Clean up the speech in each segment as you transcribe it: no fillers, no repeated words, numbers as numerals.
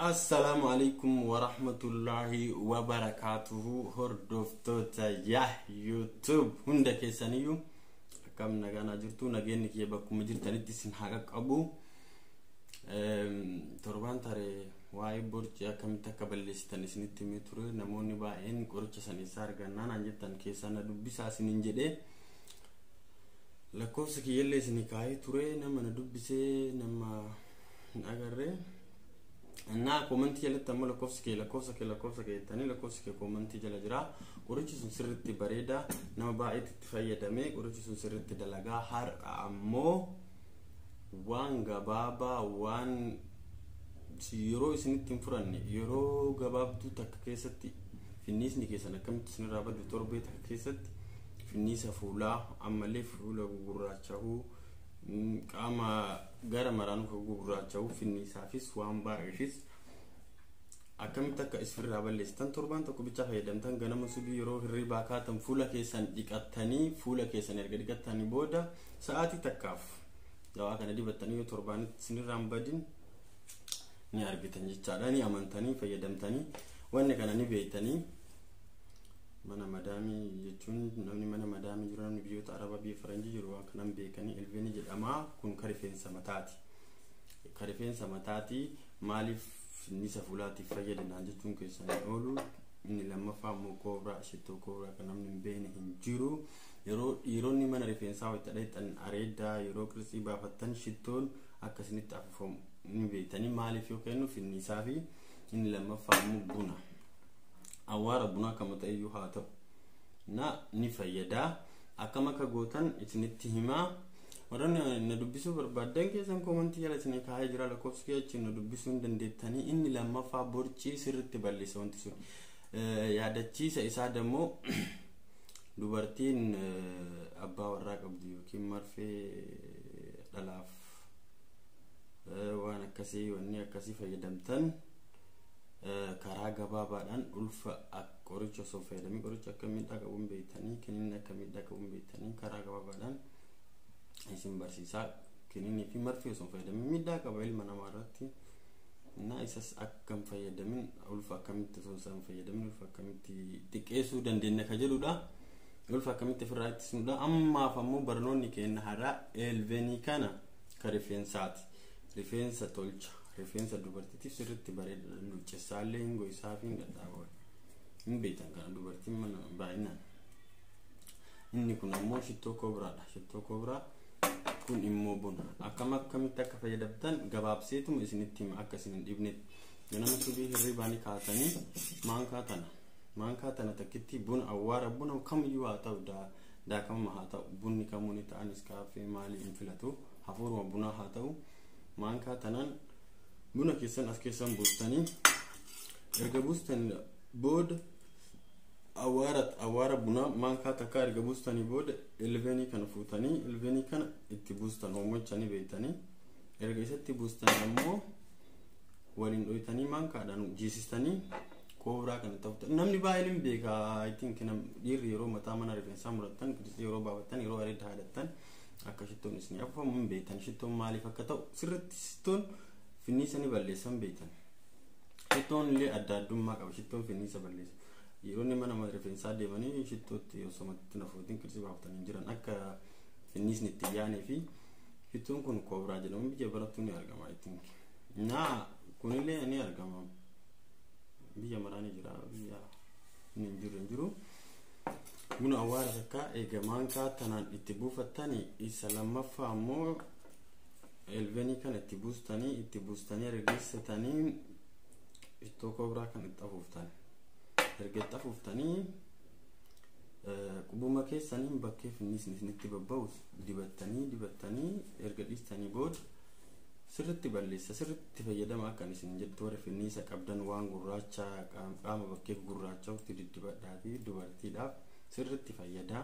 Assalamu alaikum wa rahmatullahi wa barakatuhu. Hordoftoota YouTube hunda keessaniyyuu akkam nagaa jirtu, nageenyi kiyya bakkuma jirtanitti isin haa qabu. Torbaan taree waa'ee borcii akkamitti akka balleessitan isinitti himee ture. Namoonni baay'een qoricha saniisaa argannaan an jettan keessaa na dubbisaa isiniin jedhee lakkoofsa kiyyallee isinii kaa'ee ture. Nama na dubbisee nama agarree na kommenti jalatti ammoo lakkoofsa kee tani lakkoofsa kee kommenti jala jira. Qorichi sun sirriitti bareeda, nama baay'eetti itti fayyadamee qorichi sun sirriitti dalagaa. Har'a ammoo waan gabaabaa waan yeroo isinitti hin furanne yeroo gabaabduu takka keessatti finniisni keessan akkamitti isinirraa badu torbee takka keessatti finniisa fuulaa ammallee fuula gugurraacha'uu qaama gara maraanuu gugurraacha'uu finniisaafis waan baay'eefis akkamitti akka isfirraa balleessitan torbaan tokko bicha fayyadamtan. Ganama subii yeroo hirribaa kaatan fuula keessan dhiqattanii fuula keessan erga dhiqattanii booda sa'aatii takkaaf dawaa kana dibattanii yoo torbaanitti isinirraa hin badin ni argitan jechaadha. Ni amantanii fayyadamtanii wanni kana ni beeytanii. Mana madaamii jechuun namni mana madaamii jiru, namni biyyoota arabaa biyya faranjii jiru waan kanan beekanii elveni jedhama. Kun karifeensa mataati. Karifeensa mataati maaliif finniisa fuulaatiif fayyadanaan jechuun keessan oolu. Inni lammaffaa immoo koobraa, shittoo koobraa kan namni hin beekne hin jiru. Yeroo dhiironni mana rifeensaa wayita dhayxan areedaa yeroo qirsii baafattan shittoon akkasinitti afuufamu ni beektanii. Maaliif yoo kennu finniisaa fi inni lammaffaa immoo buna. Awwaara bunaa kama ta'eyyuu haa ta'u na ni fayyadaa. Akkam akka gootan isinitti himaa. Warroonni na dubbisuu barbaadan keessan kommenti jala isinii kaa'ee jira. Lakkoofsi kee achiin na dubbisuu hin dandeettanii. Inni lammaffaa borcii sirriitti balleessa wanti sun. Yaadachiisa isaa dammoo dubartiin abbaa warraa qabdu yookiin marfee dhalaaf waan akkasii wanni akkasii fayyadamtan karaa gabaabaadhaan ulfa qoricha osoo fayyadamii qoricha akka miidhaa qabuun beektanii kiniinni akka miidhaa qabuun beektanii karaa gabaabaadhaan isin barsiisaa. Kiniinii fi marfee osoo fayyadamii miidhaa qaba ilma namaa irratti. Na isas akkam fayyadamin ulfa akkamitti osoo isaan fayyadamin ulfa akkamitti xiqqeessuu dandeenya ka jedhudha. Ulfa akkamitti ofirraa ittisnudha. Ammaaf ammoo barnoonni keenya har'a elvenii kana ka rifeensaati. Rifeensa tolcha. Rifeensa dubartiitiif sirriitti bareeda. Luuccessaallee hin goyisaa fi hin gadhaabaa. Hin beektan kana dubartiin mana baay'inaan. Inni kun ammoo shittoo koobraadha. Shittoo koobraa kun immoo buna. Akkamitti akka fayyadamtan gabaabseetuma isinitti hima akka isin hin dhibnetti. Ganama subii hirribaanii kaatanii maankaa tana takkitti buna awwaara buna kamiyyuu haa ta'u daakama haa ta'u bunni kamuu ni ta'anis kaafee maalii hin filatu hafuuruma bunaa haa ta'u maankaa tanaan buna keessan as keessan buustanii erga buustan booda awwaara bunaa maankaa takka erga buustanii booda elvenii kana fuutanii elvenii kana itti buustan oomochanii beeytanii erga isatti buustan ammoo waliin dhoytanii maankaadhaan jiisistanii koobraa kana ta'u. Namni baay'een beeka. I think dhiirri yeroo mataa mana rifeensaa muratan qirsii yeroo baafatan yeroo areeda haadatan akka shittoon isin afuufamu hin beektan. Shittoon maaliif akka ta'u sirriitti shittoon finniisa ni balleessan beektan. Shittoon illee adda addummaa qaba. Shittoon finniisa balleessa. Yeroo inni mana rifeensaa deemanii shittootti yoo somatti nafuutiin qirsii baafatanii jiran akka finniisni itti yaanee fi shittoon kun koobraa jedhamu biyya barattu ni argama. I think na kunillee ni argama. Biyya maraanii jira biyya hin jiru. Buna awwaara takka eega maankaa tanaan itti buufattanii isa lammaffaa ammoo elvenii kana itti buustanii ergeessatanii shittoo koobraa kan itti afuuftanii erga itti afuuftanii qubuma keessaniin bakkee finniisni isinitti babba'u dibattanii erga dhiistanii booda sirriitti balleessa. Sirriitti fayyadama akkan isin jettu warra finniisa qabdan waan gurraacha qaama bakkee gurraacha'utti diddibadhaa fi dubartiidhaaf sirriitti fayyadaa.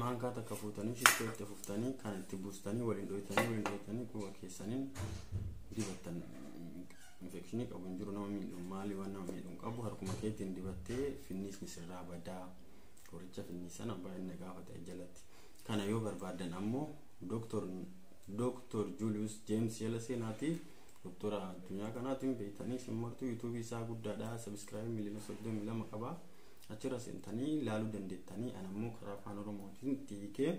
Maankaa takka fuutanii shittoo itti afuuftanii kan itti buustanii waliin dhoytanii quba keessaniin dibattan. Infekshinii qabu hin jiru nama miidhu maali waan nama miidhu qabu harkuma keetiin dibattee finniisni sirraa badaa. Qoricha finniisana baay'ina gaafa ta'e jalatti. Kana yoo barbaadan ammoo Dr. Julius James jala seenaati doktora addunyaa kanaatiin beektanii simmartuu YouTube isaa guddaadha subscribe miliyoona 32 qaba achirra seentanii ilaaluu dandeettanii anammoo karaa afaan oromootiin tiikee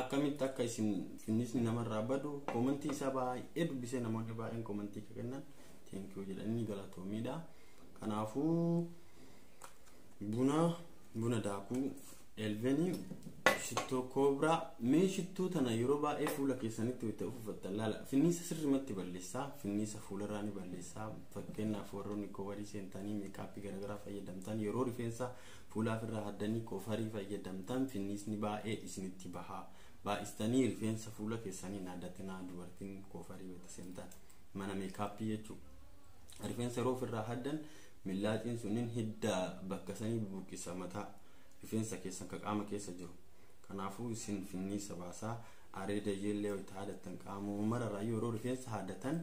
akkamitti akka isin finnisni namarraa badu komentii isaa baay'ee dubbisee namoonni baay'een komentii kennan thank you jedhanii galatoomiidha. Kanaafuu buna daakuu elveni shittoo koobraa mee shittuu tana yeroo baay'ee fuula keessanitti itti uffatan laala finnisa sirrimatti balleessaa finnisa fuularraa ni balleessaa fakkeenyaaf warroonni koovarii seentanii meekaappii garaagaraa fayyadamtan yeroo rifeensa fuulaaf irraa haddanii koovarii fayyadamtan finnisni baay'ee isinitti bahaa baay'istanii rifeensa fuula keessanii naadatinaa dubartiin koovarii wayita seentan mana meekaappii jechuudha rifeensa yeroo ofirraa haddan millaatiin sunniin hidda bakka sanii bubuqqisa mataa rifeensa keessan ka qaama keessa jiru kanaafuu isin finnisa baasaa areeda yeellee wayita haadatan qaama mararraa yeroo rifeensa haadatan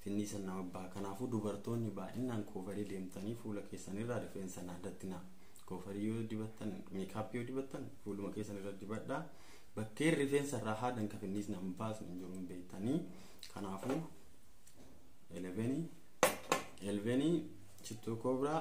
finnisa nama baha kanaafuu dubartoonni baay'inaan koovarii deemtanii fuula keessanirraa rifeensa naadatinaa koovarii yoo dibattan meekaappii yoo dibattan fuuluma keessanirra dibadhaa bakkee rifeensa irraa haadan ka finnisni nama baasnu hin jiru beektanii kanaafuu elveni shittoo koobraa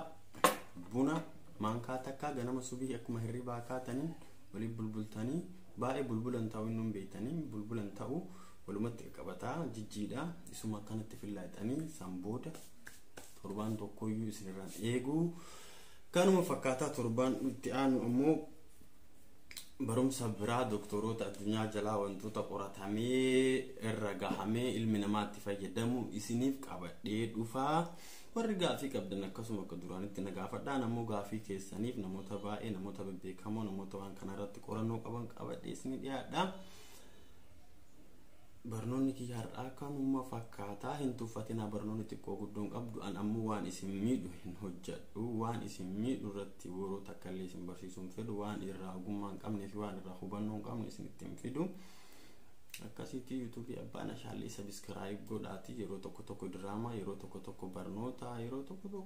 buna maankaa takka ganama subii akkuma hirribaa kaatanii walii bulbultanii baay'ee bulbulan ta'uu hin beektanii bulbulan ta'uu walumatti qabataa jijjiidha isuma akkanatti fillaatanii sanbooda torbaan tokkoyyuu isinirraan eeguu kanuma fakkaataa torbaan itti aanu ammoo barumsa biraa doktoroota addunyaa jalaa wantoota qoratamee irra gahamee ilmi namaatti fayyadamu isiniif qabadhee dhufaa warri gaafii qabdan akkasuma akka duraanitti na gaafadhaa namoo gaafii keessaniif namoota baay'ee namoota beekamoo namoota waan kana irratti qorannoo qaban qabadhee isinii dhiyaadha. Barnoonni kiyya har'aa kanuma fakkaataa hin tuffatinaa barnoonni xiqqoo guddoon qabdu an ammoo waan isin miidhu hin hojjedhu waan isin miidhu irratti yeroo takka illee isin barsiisuun fedhu waan irraa ogummaa hin qabnee fi waan irraa hubannoo hin qabne isinitti hin fidu. Akkasitti YouTube abbaan ashaallee subscribe godhaati yeroo tokko diraamaa yeroo tokko barnoota yeroo tokko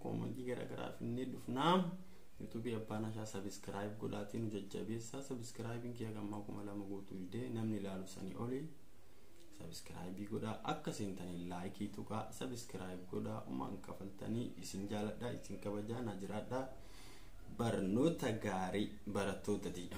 koomentii garaagaraa finnee dhufnaa YouTube abbaan ashaa subscribe godhaati nu jajjabeessaa subscribing kiyya gammaa 2,000 guutuu idee namni ilaalu sanii oli subscribe godhaa akka seentanii like tuqaa subscribe godhaa umaan kafaltanii isin jaaladhaa isin kabajaa na jiraadhaa barnoota gaarii barattootati.